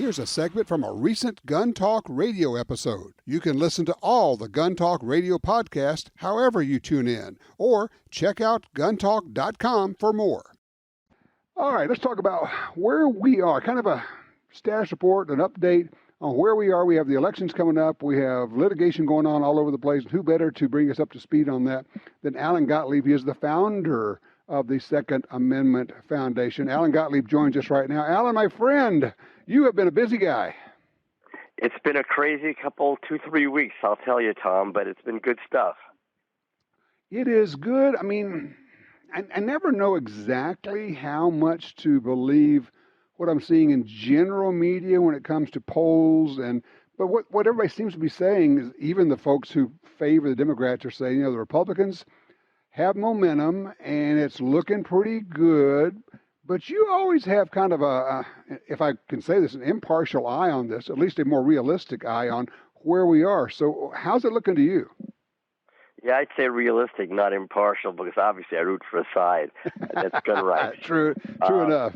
Here's a segment from a recent Gun Talk radio episode. You can listen to all the Gun Talk radio podcasts however you tune in, or check out guntalk.com for more. All right, let's talk about where we are. Kind of a status report, an update on where we are. We have the elections coming up. We have litigation going on all over the place. Who better to bring us up to speed on that than Alan Gottlieb? He is the founder of the Second Amendment Foundation. Alan Gottlieb joins us right now. Alan, my friend, you have been a busy guy. It's been a crazy couple, 2-3 weeks, I'll tell you, Tom, but it's been good stuff. It is good. I mean, I never know exactly how much to believe what I'm seeing in general media when it comes to polls. But what everybody seems to be saying is, even the folks who favor the Democrats are saying, the Republicans have momentum and it's looking pretty good. But you always have kind of if I can say this, an impartial eye on this, at least a more realistic eye on where we are. So how's it looking to you? Yeah, I'd say realistic, not impartial, because obviously I root for a side, and that's gun rights. True enough.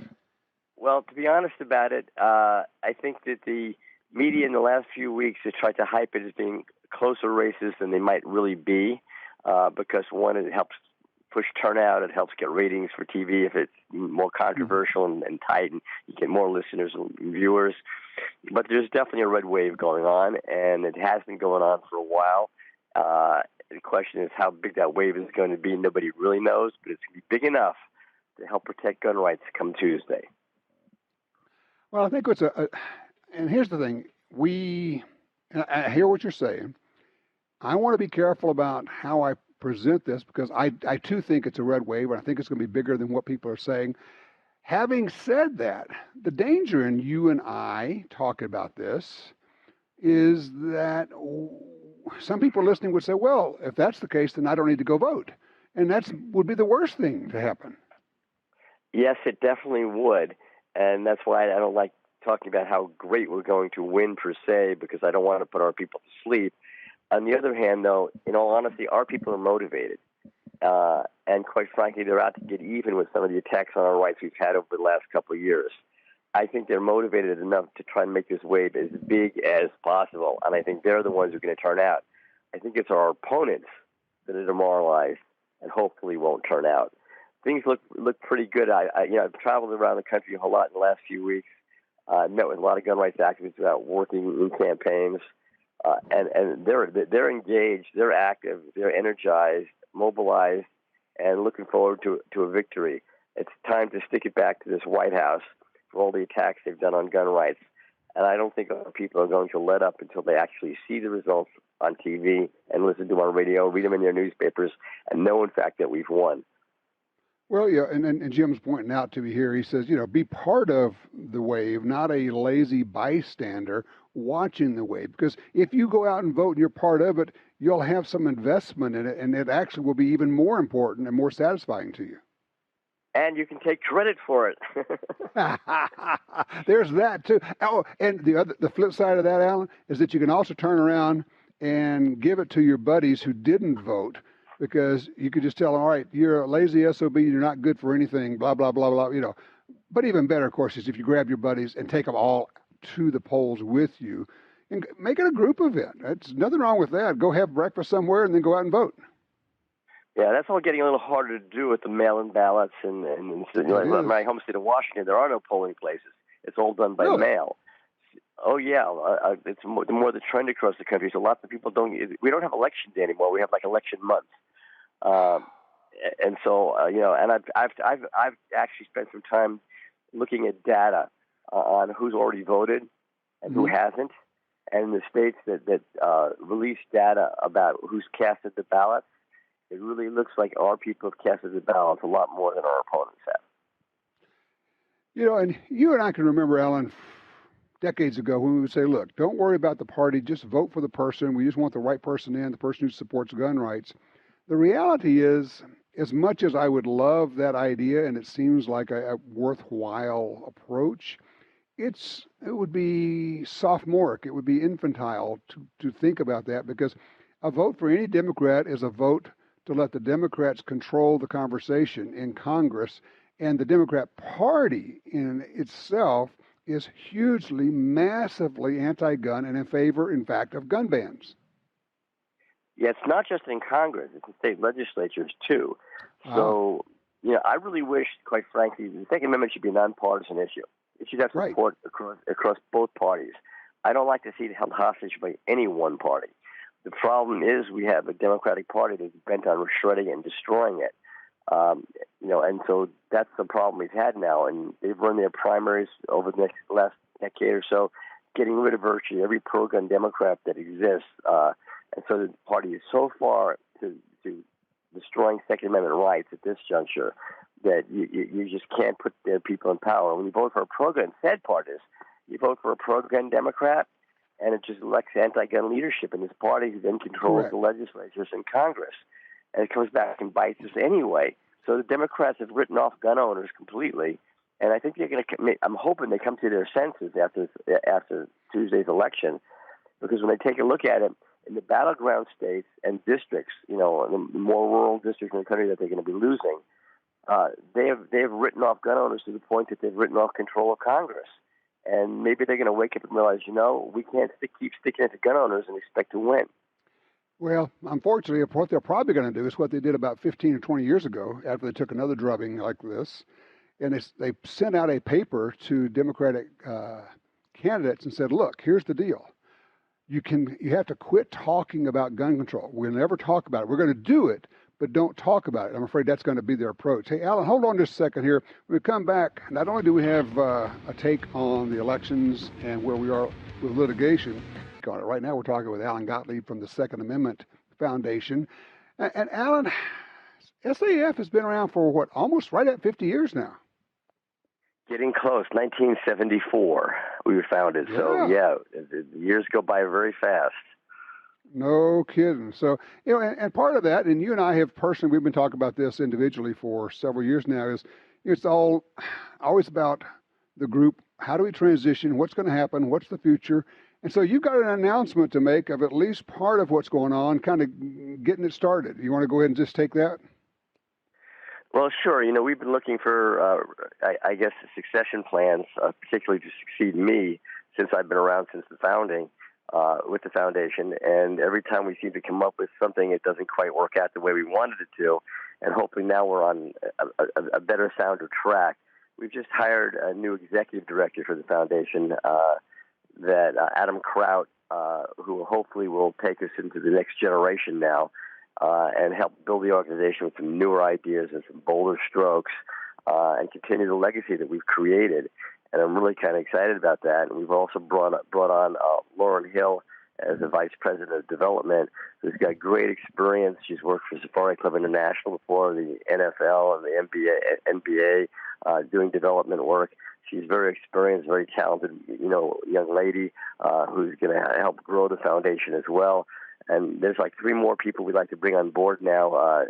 Well, to be honest about it, I think that the media in the last few weeks has tried to hype it as being closer races than they might really be, because one, it helps push turnout, it helps get ratings for TV if it's more controversial and tight, and you get more listeners and viewers. But there's definitely a red wave going on, and it has been going on for a while. The question is how big that wave is going to be. Nobody really knows, but it's going to be big enough to help protect gun rights come Tuesday. Well, I think and here's the thing, I hear what you're saying. I want to be careful about how I present this, because I too think it's a red wave, and I think it's going to be bigger than what people are saying. Having said that, the danger in you and I talking about this is that some people listening would say, well, if that's the case, then I don't need to go vote. And that would be the worst thing to happen. Yes, it definitely would. And that's why I don't like talking about how great we're going to win per se, because I don't want to put our people to sleep. On the other hand, though, in all honesty, our people are motivated. And quite frankly, they're out to get even with some of the attacks on our rights we've had over the last couple of years. I think they're motivated enough to try and make this wave as big as possible. And I think they're the ones who are going to turn out. I think it's our opponents that are demoralized and hopefully won't turn out. Things look pretty good. I've traveled around the country a whole lot in the last few weeks. Met with a lot of gun rights activists about working in campaigns. And they're engaged, they're active, they're energized, mobilized, and looking forward to a victory. It's time to stick it back to this White House for all the attacks they've done on gun rights. And I don't think our people are going to let up until they actually see the results on TV and listen to them on radio, read them in their newspapers, and know, in fact, that we've won. Well, yeah, and Jim's pointing out to me here, he says, be part of the wave, not a lazy bystander watching the wave. Because if you go out and vote and you're part of it, you'll have some investment in it, and it actually will be even more important and more satisfying to you. And you can take credit for it. There's that, too. Oh, and the flip side of that, Alan, is that you can also turn around and give it to your buddies who didn't vote, because you could just tell them, all right, you're a lazy SOB, you're not good for anything, blah, blah, blah, blah, But even better, of course, is if you grab your buddies and take them all to the polls with you and make it a group event. There's nothing wrong with that. Go have breakfast somewhere and then go out and vote. Yeah, that's all getting a little harder to do with the mail-in ballots. And my home state of Washington, there are no polling places. It's all done by mail. Oh, yeah. It's more the trend across the country. So lots of people we don't have election day anymore. We have like election month. And so, and I've actually spent some time looking at data on who's already voted and who hasn't. And the states that release data about who's casted the ballots, it really looks like our people have casted the ballots a lot more than our opponents have. And you and I can remember, Alan, decades ago when we would say, look, don't worry about the party, just vote for the person. We just want the right person in, the person who supports gun rights. The reality is, as much as I would love that idea, and it seems like a worthwhile approach, it would be sophomoric, it would be infantile to think about that, because a vote for any Democrat is a vote to let the Democrats control the conversation in Congress, and the Democrat Party in itself is hugely, massively anti-gun and in favor, in fact, of gun bans. Yeah, it's not just in Congress; it's in state legislatures too. So, I really wish, quite frankly, the Second Amendment should be a nonpartisan issue. It should have support across both parties. I don't like to see it held hostage by any one party. The problem is we have a Democratic Party that's bent on shredding and destroying it. And so that's the problem we've had now. And they've run their primaries over the last decade or so, getting rid of virtually every pro-gun Democrat that exists. And so the party is so far to destroying Second Amendment rights at this juncture that you just can't put their people in power. When you vote for a pro-gun, sad part is you vote for a pro-gun Democrat, and it just elects anti-gun leadership in this party who then controls the legislatures and Congress. And it comes back and bites us anyway. So the Democrats have written off gun owners completely, and I think they're going to. I'm hoping they come to their senses after Tuesday's election, because when they take a look at it, in the battleground states and districts, the more rural districts in the country that they're going to be losing, they have written off gun owners to the point that they've written off control of Congress. And maybe they're going to wake up and realize, we can't keep sticking it to gun owners and expect to win. Well, unfortunately, what they're probably going to do is what they did about 15 or 20 years ago after they took another drubbing like this. And they sent out a paper to Democratic candidates and said, look, here's the deal. You have to quit talking about gun control. We'll never talk about it. We're going to do it, but don't talk about it. I'm afraid that's going to be their approach. Hey, Alan, hold on just a second here. When we come back, not only do we have a take on the elections and where we are with litigation, right now we're talking with Alan Gottlieb from the Second Amendment Foundation. And Alan, SAF has been around for almost right at 50 years now. Getting close. 1974 we were founded. Yeah. So, the years go by very fast. No kidding. So, and part of that, and you and I have personally, we've been talking about this individually for several years now, is it's always about the group. How do we transition? What's going to happen? What's the future? And so you've got an announcement to make of at least part of what's going on, kind of getting it started. You want to go ahead and just take that? Well, sure. We've been looking for, I guess, succession plans, particularly to succeed me, since I've been around since the founding with the foundation. And every time we seem to come up with something, it doesn't quite work out the way we wanted it to. And hopefully now we're on a better sounder track. We've just hired a new executive director for the foundation, Adam Kraut, who hopefully will take us into the next generation now. And help build the organization with some newer ideas and some bolder strokes, and continue the legacy that we've created. And I'm really kind of excited about that. And we've also brought on Lauren Hill as the Vice President of Development, who's got great experience. She's worked for Safari Club International before, the NFL and the NBA, doing development work. She's very experienced, very talented, young lady who's going to help grow the foundation as well. And there's like 3 more people we'd like to bring on board now,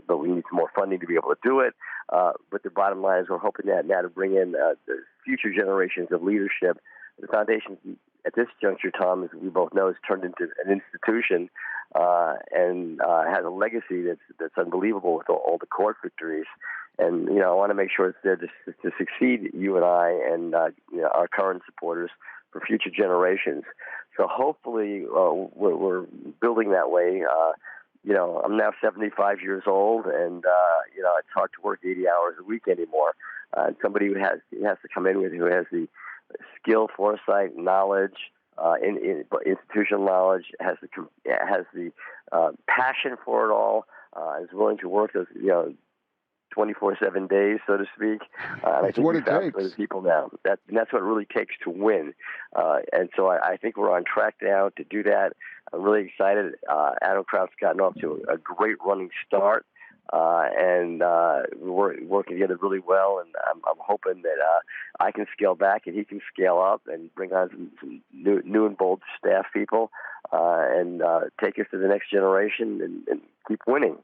but we need some more funding to be able to do it. But the bottom line is we're hoping that now to bring in the future generations of leadership. The foundation, at this juncture, Tom, as we both know, has turned into an institution and has a legacy that's unbelievable with all the court victories. And, I want to make sure it's there to succeed you and I and our current supporters for future generations. So hopefully we're building that way. I'm now 75 years old, and it's hard to work 80 hours a week anymore. And somebody who has to come in who has the skill, foresight, knowledge, institutional knowledge, has the passion for it all, is willing to work those 24/7 days, so to speak. I think what it takes. For the people now. That's what it really takes to win. And so I think we're on track now to do that. I'm really excited. Adam Kraut's gotten off to a great running start, and we're working together really well. And I'm hoping that I can scale back and he can scale up and bring on some new and bold staff people and take us to the next generation and keep winning.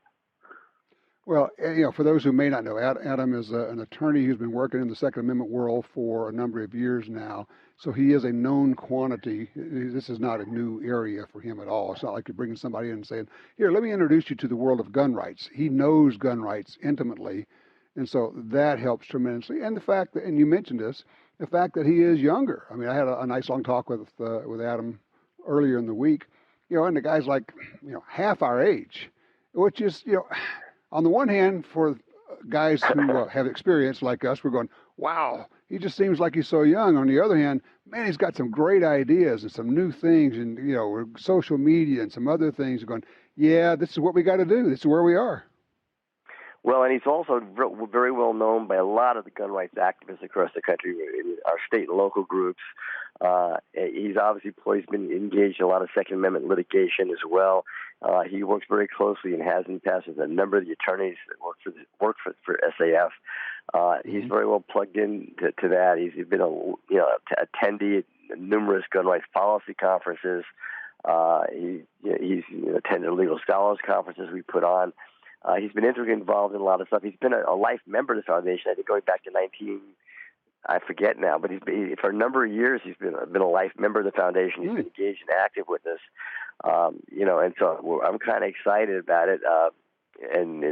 Well, for those who may not know, Adam is an attorney who's been working in the Second Amendment world for a number of years now. So he is a known quantity. This is not a new area for him at all. It's not like you're bringing somebody in and saying, here, let me introduce you to the world of gun rights. He knows gun rights intimately. And so that helps tremendously. And the fact that, and you mentioned this, the fact that he is younger. I mean, I had a nice long talk with Adam earlier in the week, and the guy's like, half our age, which is, on the one hand, for guys who have experience like us, we're going, wow, he just seems like he's so young. On the other hand, man, he's got some great ideas and some new things and, social media and some other things. We're going, yeah, this is what we got to do. This is where we are. Well, and he's also very well known by a lot of the gun rights activists across the country, in our state and local groups. He's obviously been engaged in a lot of Second Amendment litigation as well. He works very closely and has in the past with a number of the attorneys that work for SAF. He's very well plugged in to that. He's been attendee at numerous gun rights policy conferences. He's attended legal scholars conferences we put on. He's been integrally involved in a lot of stuff. He's been a life member of the foundation, I think, going back to I forget now, but for a number of years he's been a life member of the foundation. He's been engaged and active with us, and so I'm kind of excited about it. And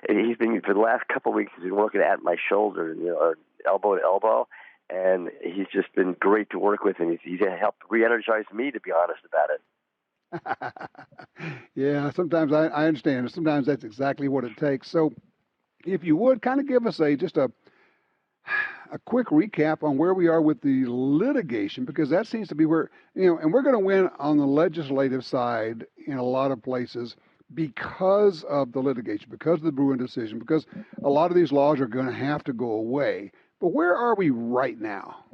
he's been, for the last couple of weeks, he's been working at my shoulder, or elbow to elbow, and he's just been great to work with, and he's helped re-energize me, to be honest about it. Yeah, sometimes I understand. Sometimes that's exactly what it takes. So if you would kind of give us just a quick recap on where we are with the litigation, because that seems to be where, and we're going to win on the legislative side in a lot of places because of the litigation, because of the Bruen decision, because a lot of these laws are going to have to go away. But where are we right now?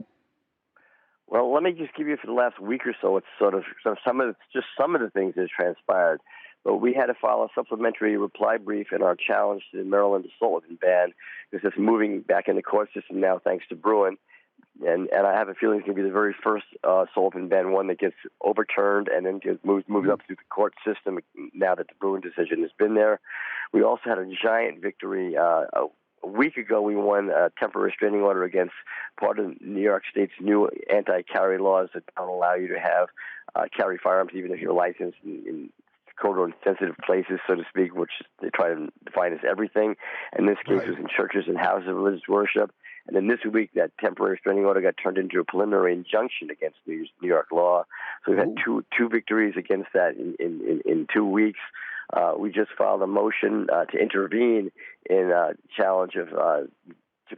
Well, let me just give you for the last week or so, it's sort of some of the things that have transpired. But we had to file a supplementary reply brief in our challenge to the Maryland assault weapon ban, because it's moving back in the court system now thanks to Bruen. And I have a feeling it's going to be the very first assault weapon ban one that gets overturned and then moves up through the court system now that the Bruen decision has been there. We also had a giant victory a week ago. We won a temporary restraining order against part of New York State's new anti-carry laws that don't allow you to have carry firearms even if you're licensed in code-sensitive places, so to speak, which they try to define as everything. In this case, it was in churches and houses of religious worship. And then this week, that temporary restraining order got turned into a preliminary injunction against New York law. So we've had two victories against that in 2 weeks. We just filed a motion to intervene in a challenge of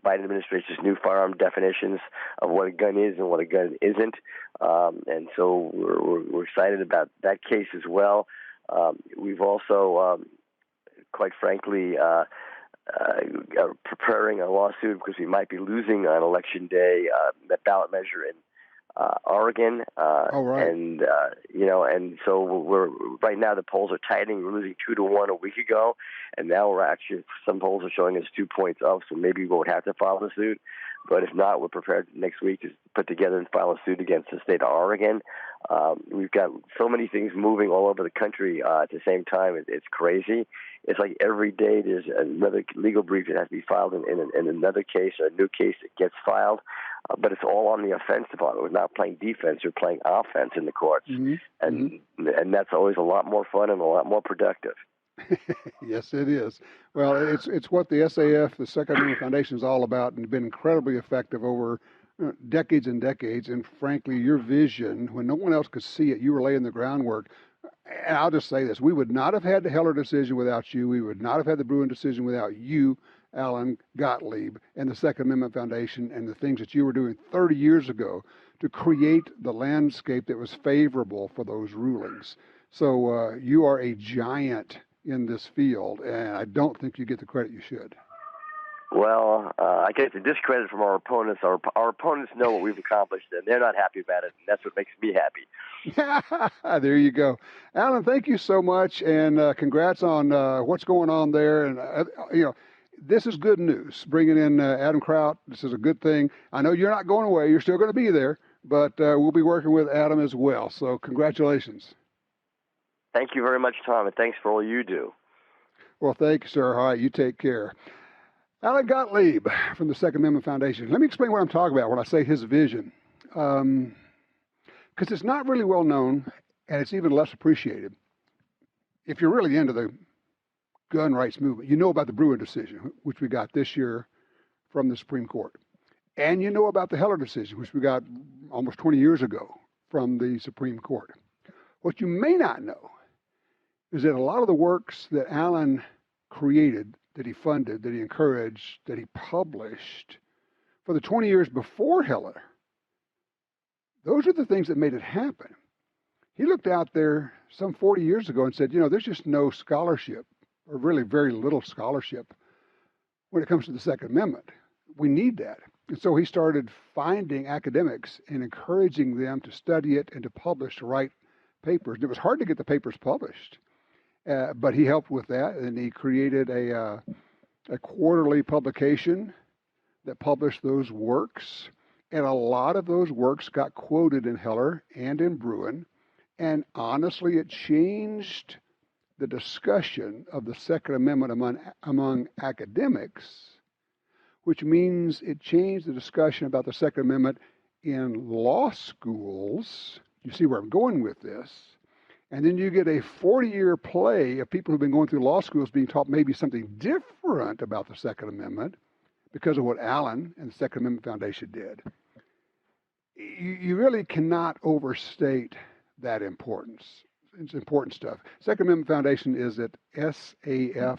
Biden administration's new firearm definitions of what a gun is and what a gun isn't. And so we're excited about that case as well. We've also, quite frankly, preparing a lawsuit because we might be losing on Election Day that ballot measure in Oregon, and so we're right now the polls are tightening. We're losing 2-1 a week ago, and now we're actually, some polls are showing us 2 points up. So maybe we won't have to file the suit, but if not, we're prepared next week to put together and file a suit against the state of Oregon. We've got so many things moving all over the country at the same time. It's crazy. It's like every day there's another legal brief that has to be filed in another case or a new case that gets filed. But it's all on the offensive part. We're not playing defense; we're playing offense in the courts, and that's always a lot more fun and a lot more productive. Yes, it is. Well, it's what the SAF, the Second Amendment Foundation, is all about, and been incredibly effective over decades and decades. And frankly, your vision, when no one else could see it, you were laying the groundwork. And I'll just say this: we would not have had the Heller decision without you. We would not have had the Bruen decision without you, Alan Gottlieb, and the Second Amendment Foundation, and the things that you were doing 30 years ago to create the landscape that was favorable for those rulings. So you are a giant in this field, and I don't think you get the credit you should. Well, I get the discredit from our opponents. Our opponents know what we've accomplished, and they're not happy about it, and that's what makes me happy. There you go. Alan, thank you so much, and congrats on what's going on there. And, this is good news, bringing in Adam Kraut. This is a good thing. I know you're not going away. You're still going to be there, but we'll be working with Adam as well. So congratulations. Thank you very much, Tom, and thanks for all you do. Well, thank you, sir. All right, you take care. Alan Gottlieb from the Second Amendment Foundation. Let me explain what I'm talking about when I say his vision, because it's not really well known, and it's even less appreciated. If you're really into the gun rights movement. You know about the Bruen decision, which we got this year from the Supreme Court. And you know about the Heller decision, which we got almost 20 years ago from the Supreme Court. What you may not know is that a lot of the works that Allen created, that he funded, that he encouraged, that he published for the 20 years before Heller, those are the things that made it happen. He looked out there some 40 years ago and said, there's just no scholarship, or really very little scholarship, when it comes to the Second Amendment. We need that. And so he started finding academics and encouraging them to study it and to publish, to write papers. And it was hard to get the papers published, but he helped with that, and he created a quarterly publication that published those works. And a lot of those works got quoted in Heller and in Bruen. And honestly, it changed the discussion of the Second Amendment among academics, which means it changed the discussion about the Second Amendment in law schools. You see where I'm going with this. And then you get a 40-year play of people who've been going through law schools being taught maybe something different about the Second Amendment because of what Allen and the Second Amendment Foundation did. You really cannot overstate that importance. It's important stuff. Second Amendment Foundation is at saf.org.